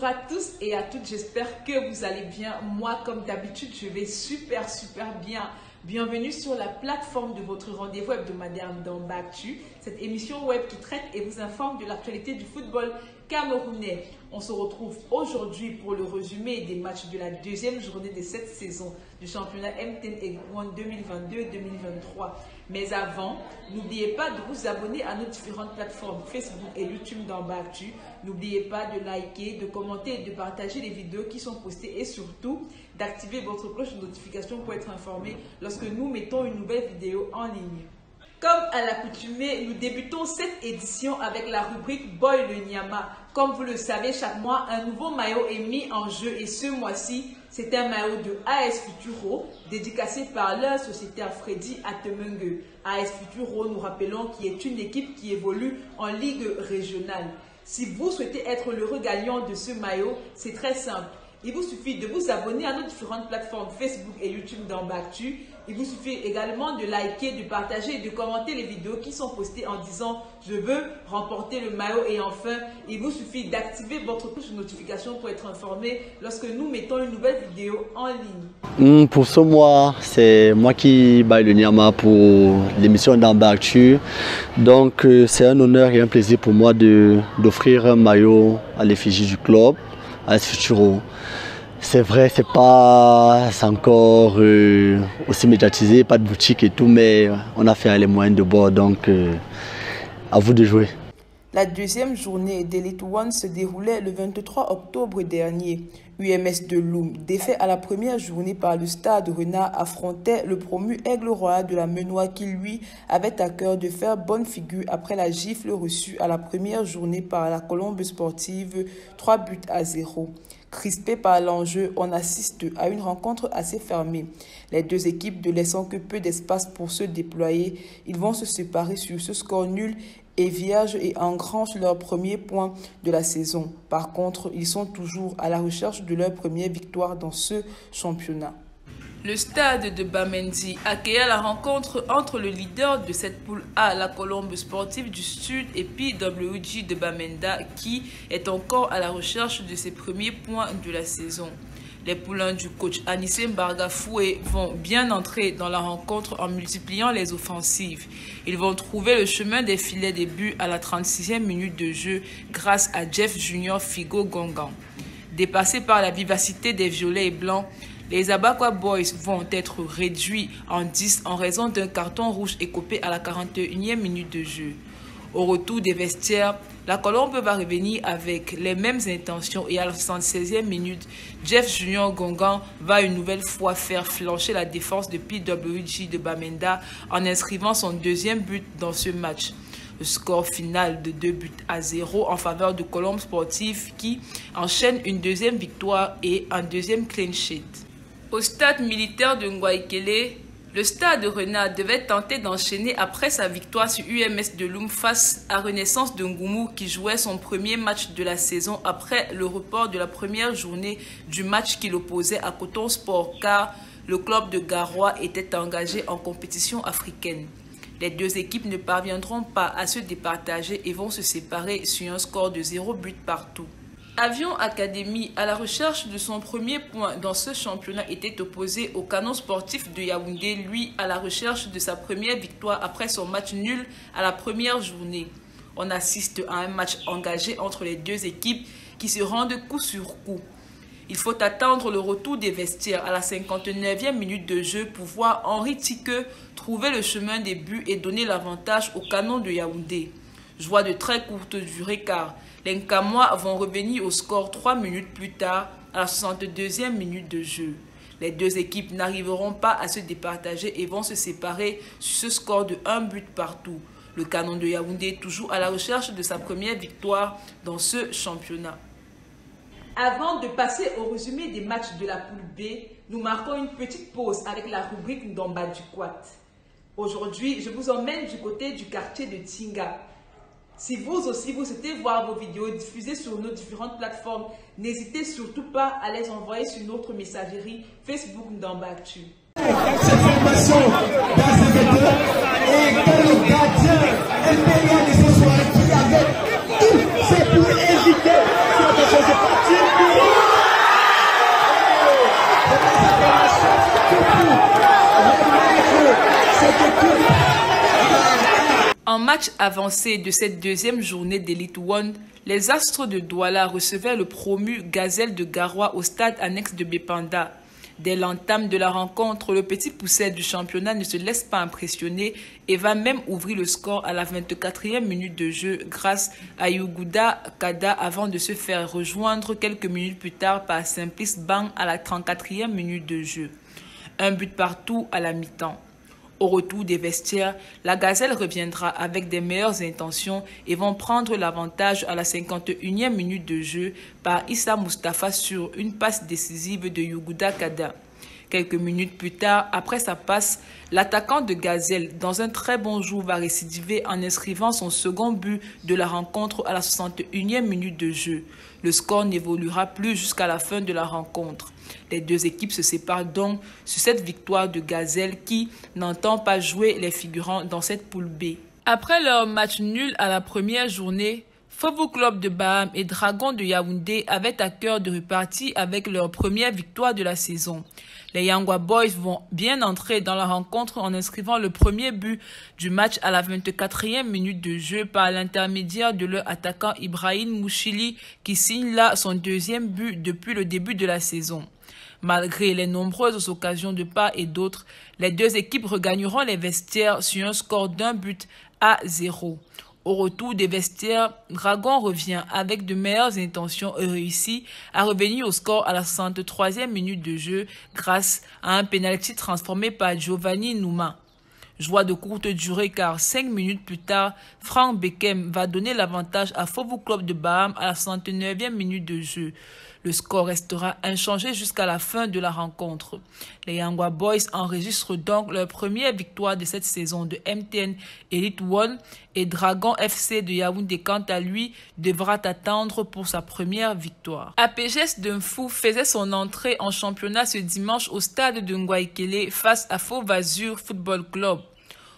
Bonjour à tous et à toutes, j'espère que vous allez bien. Moi, comme d'habitude, je vais super bien. Bienvenue sur la plateforme de votre rendez-vous hebdomadaire Ndamba Actu, cette émission web qui traite et vous informe de l'actualité du football camerounais. On se retrouve aujourd'hui pour le résumé des matchs de la deuxième journée de cette saison du championnat MTN Egoan 2022-2023. Mais avant, n'oubliez pas de vous abonner à nos différentes plateformes Facebook et YouTube Ndamba Actu. N'oubliez pas de liker, de commenter et de partager les vidéos qui sont postées et surtout d'activer votre cloche de notification pour être informé lorsque nous mettons une nouvelle vidéo en ligne. Comme à l'accoutumée, nous débutons cette édition avec la rubrique Boy le Nyama. Comme vous le savez, chaque mois, un nouveau maillot est mis en jeu et ce mois-ci, c'est un maillot de AS Futuro, dédicacé par leur sociétaire Freddy Atemungue. AS Futuro, nous rappelons, qui est une équipe qui évolue en Ligue régionale. Si vous souhaitez être l'heureux gagnant de ce maillot, c'est très simple. Il vous suffit de vous abonner à nos différentes plateformes Facebook et YouTube Ndamba Actu. Il vous suffit également de liker, de partager et de commenter les vidéos qui sont postées en disant « Je veux remporter le maillot » et enfin, il vous suffit d'activer votre cloche de notification pour être informé lorsque nous mettons une nouvelle vidéo en ligne. Pour ce mois, c'est moi qui baille le Nyama pour l'émission Ndamba Actu. Donc c'est un honneur et un plaisir pour moi d'offrir un maillot à l'effigie du club, AS Futuro. C'est vrai, c'est encore aussi médiatisé, pas de boutique et tout, mais on a fait les moyens de bord, donc à vous de jouer. La deuxième journée d'Elite One se déroulait le 23 octobre dernier. UMS de Loum, défait à la première journée par le Stade Renard, affrontait le promu Aigle Royal de la Menoie qui, lui, avait à cœur de faire bonne figure après la gifle reçue à la première journée par la Colombe sportive 3-0. Crispé par l'enjeu, on assiste à une rencontre assez fermée. Les deux équipes ne laissant que peu d'espace pour se déployer, ils vont se séparer sur ce score nul et vierge et engranchent leur premier point de la saison. Par contre, ils sont toujours à la recherche de leur première victoire dans ce championnat. Le stade de Bamendi accueilla la rencontre entre le leader de cette poule A, la Colombe sportive du Sud, et PWG de Bamenda, qui est encore à la recherche de ses premiers points de la saison. Les poulains du coach Anissé Mbargafoué vont bien entrer dans la rencontre en multipliant les offensives. Ils vont trouver le chemin des filets des buts à la 36e minute de jeu grâce à Jeff Junior Figo Gongan. Dépassés par la vivacité des violets et blancs, les Abakwa Boys vont être réduits en 10 en raison d'un carton rouge écopé à la 41e minute de jeu. Au retour des vestiaires, la Colombe va revenir avec les mêmes intentions et à la 76e minute, Jeff Junior Gongan va une nouvelle fois faire flancher la défense de PWG de Bamenda en inscrivant son deuxième but dans ce match. Le score final de 2-0 en faveur de Colombe Sportive qui enchaîne une deuxième victoire et un deuxième clean sheet. Au stade militaire de Ngwaikele, le stade Renard devait tenter d'enchaîner après sa victoire sur UMS de Loum face à Renaissance de Ngoumou qui jouait son premier match de la saison après le report de la première journée du match qui l'opposait à Coton Sport car le club de Garoua était engagé en compétition africaine. Les deux équipes ne parviendront pas à se départager et vont se séparer sur un score de 0 but partout. Avion Academy, à la recherche de son premier point dans ce championnat, était opposé au Canon sportif de Yaoundé, lui à la recherche de sa première victoire après son match nul à la première journée. On assiste à un match engagé entre les deux équipes qui se rendent coup sur coup. Il faut attendre le retour des vestiaires à la 59e minute de jeu pour voir Henri Tike trouver le chemin des buts et donner l'avantage au Canon de Yaoundé. Joie de très courte durée car les Nkamois vont revenir au score 3 minutes plus tard à la 62e minute de jeu. Les deux équipes n'arriveront pas à se départager et vont se séparer sur ce score de 1 but partout. Le Canon de Yaoundé toujours à la recherche de sa première victoire dans ce championnat. Avant de passer au résumé des matchs de la poule B, nous marquons une petite pause avec la rubrique Ndamba du Quat. Aujourd'hui, je vous emmène du côté du quartier de Tinga. Si vous aussi vous souhaitez voir vos vidéos diffusées sur nos différentes plateformes, n'hésitez surtout pas à les envoyer sur notre messagerie Facebook Ndamba Actu. Cette formation dans ce métier et que le gardien impérial de ce soir qui avait tout fait pour éviter cette chose de partir. match avancé de cette deuxième journée d'Elite One, les Astres de Douala recevaient le promu Gazelle de Garoua au stade annexe de Bépanda. Dès l'entame de la rencontre, le petit pousset du championnat ne se laisse pas impressionner et va même ouvrir le score à la 24e minute de jeu grâce à Yuguda Kada avant de se faire rejoindre quelques minutes plus tard par Simplice Bang à la 34e minute de jeu. Un but partout à la mi-temps. Au retour des vestiaires, la Gazelle reviendra avec des meilleures intentions et vont prendre l'avantage à la 51e minute de jeu par Issa Mustafa sur une passe décisive de Yuguda Kada. Quelques minutes plus tard, après sa passe, l'attaquant de Gazelle, dans un très bon jour, va récidiver en inscrivant son second but de la rencontre à la 61e minute de jeu. Le score n'évoluera plus jusqu'à la fin de la rencontre. Les deux équipes se séparent donc sur cette victoire de Gazelle qui n'entend pas jouer les figurants dans cette poule B. Après leur match nul à la première journée, Football Club de Baham et Dragon de Yaoundé avaient à cœur de repartir avec leur première victoire de la saison. Les Yangwa Boys vont bien entrer dans la rencontre en inscrivant le premier but du match à la 24e minute de jeu par l'intermédiaire de leur attaquant Ibrahim Mouchili qui signe là son deuxième but depuis le début de la saison. Malgré les nombreuses occasions de part et d'autre, les deux équipes regagneront les vestiaires sur un score d'un but à 0. Au retour des vestiaires, Dragon revient avec de meilleures intentions et réussit à revenir au score à la 63e minute de jeu grâce à un pénalty transformé par Giovanni Nouma. Joie de courte durée car 5 minutes plus tard, Frank Beckham va donner l'avantage à Football Club de Baham à la 69e minute de jeu. Le score restera inchangé jusqu'à la fin de la rencontre. Les Yangwa Boys enregistrent donc leur première victoire de cette saison de MTN Elite One et Dragon FC de Yaoundé quant à lui devra attendre pour sa première victoire. APGS Dunfou faisait son entrée en championnat ce dimanche au stade de Ngwaikele face à Faux Vazur Football Club.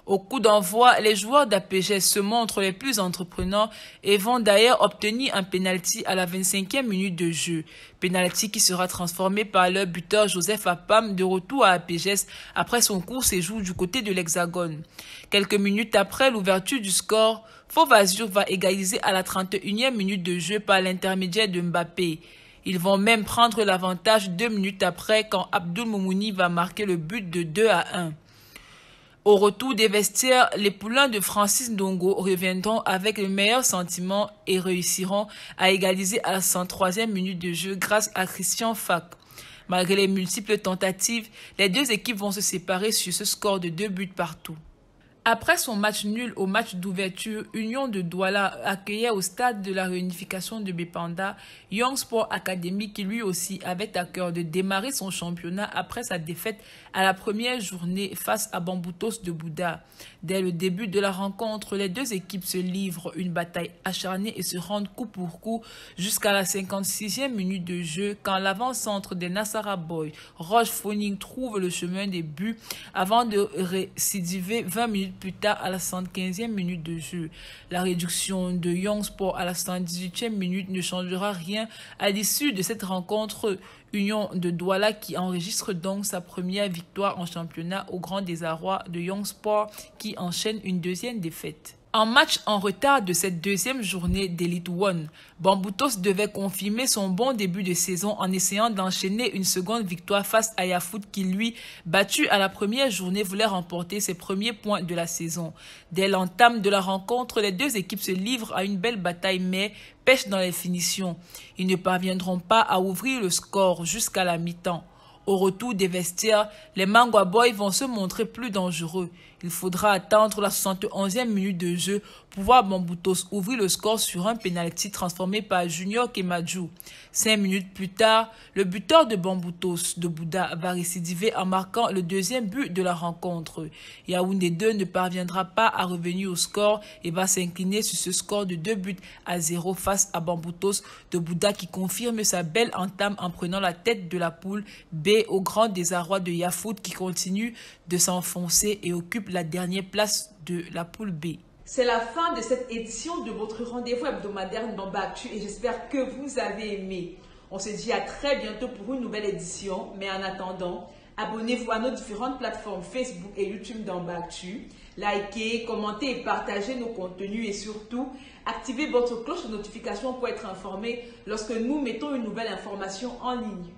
Au coup d'envoi, les joueurs d'APGS se montrent les plus entreprenants et vont d'ailleurs obtenir un penalty à la 25e minute de jeu. Penalty qui sera transformé par leur buteur Joseph Apam de retour à APGS après son court séjour du côté de l'Hexagone. Quelques minutes après l'ouverture du score, Faux Vazur va égaliser à la 31e minute de jeu par l'intermédiaire de Mbappé. Ils vont même prendre l'avantage 2 minutes après quand Abdul Moumouni va marquer le but de 2-1. Au retour des vestiaires, les poulains de Francis Ndongo reviendront avec le meilleur sentiment et réussiront à égaliser à la 103e minute de jeu grâce à Christian Fak. Malgré les multiples tentatives, les deux équipes vont se séparer sur ce score de 2 buts partout. Après son match nul au match d'ouverture, Union de Douala accueillait au stade de la réunification de Bépanda Young Sport Academy qui lui aussi avait à cœur de démarrer son championnat après sa défaite à la première journée face à Bamboutos de Bouddha. Dès le début de la rencontre, les deux équipes se livrent une bataille acharnée et se rendent coup pour coup jusqu'à la 56e minute de jeu quand l'avant-centre des Nassara Boys, Roche Phoning, trouve le chemin des buts avant de récidiver 20 minutes plus tard à la 75e minute de jeu. La réduction de Young Sport à la 118e minute ne changera rien à l'issue de cette rencontre. Union de Douala qui enregistre donc sa première victoire en championnat au grand désarroi de Young Sport qui enchaîne une deuxième défaite. En match en retard de cette deuxième journée d'Elite One, Bamboutos devait confirmer son bon début de saison en essayant d'enchaîner une seconde victoire face à Yafoot qui, lui, battu à la première journée, voulait remporter ses premiers points de la saison. Dès l'entame de la rencontre, les deux équipes se livrent à une belle bataille mais pêchent dans les finitions. Ils ne parviendront pas à ouvrir le score jusqu'à la mi-temps. Au retour des vestiaires, les Mangwa Boys vont se montrer plus dangereux. Il faudra attendre la 71e minute de jeu pour voir Bamboutos ouvrir le score sur un penalty transformé par Junior Kemadjou. 5 minutes plus tard, le buteur de Bamboutos de Bouddha va récidiver en marquant le deuxième but de la rencontre. Yaoundé 2 ne parviendra pas à revenir au score et va s'incliner sur ce score de 2-0 face à Bamboutos de Bouddha qui confirme sa belle entame en prenant la tête de la poule B au grand désarroi de Yafoot qui continue de s'enfoncer et occupe la dernière place de la poule B. C'est la fin de cette édition de votre rendez-vous hebdomadaire Ndamba Actu et j'espère que vous avez aimé. On se dit à très bientôt pour une nouvelle édition, mais en attendant, Abonnez-vous à nos différentes plateformes Facebook et YouTube d'Amba Actu. Likez, commentez et partagez nos contenus et surtout, activez votre cloche de notification pour être informé lorsque nous mettons une nouvelle information en ligne.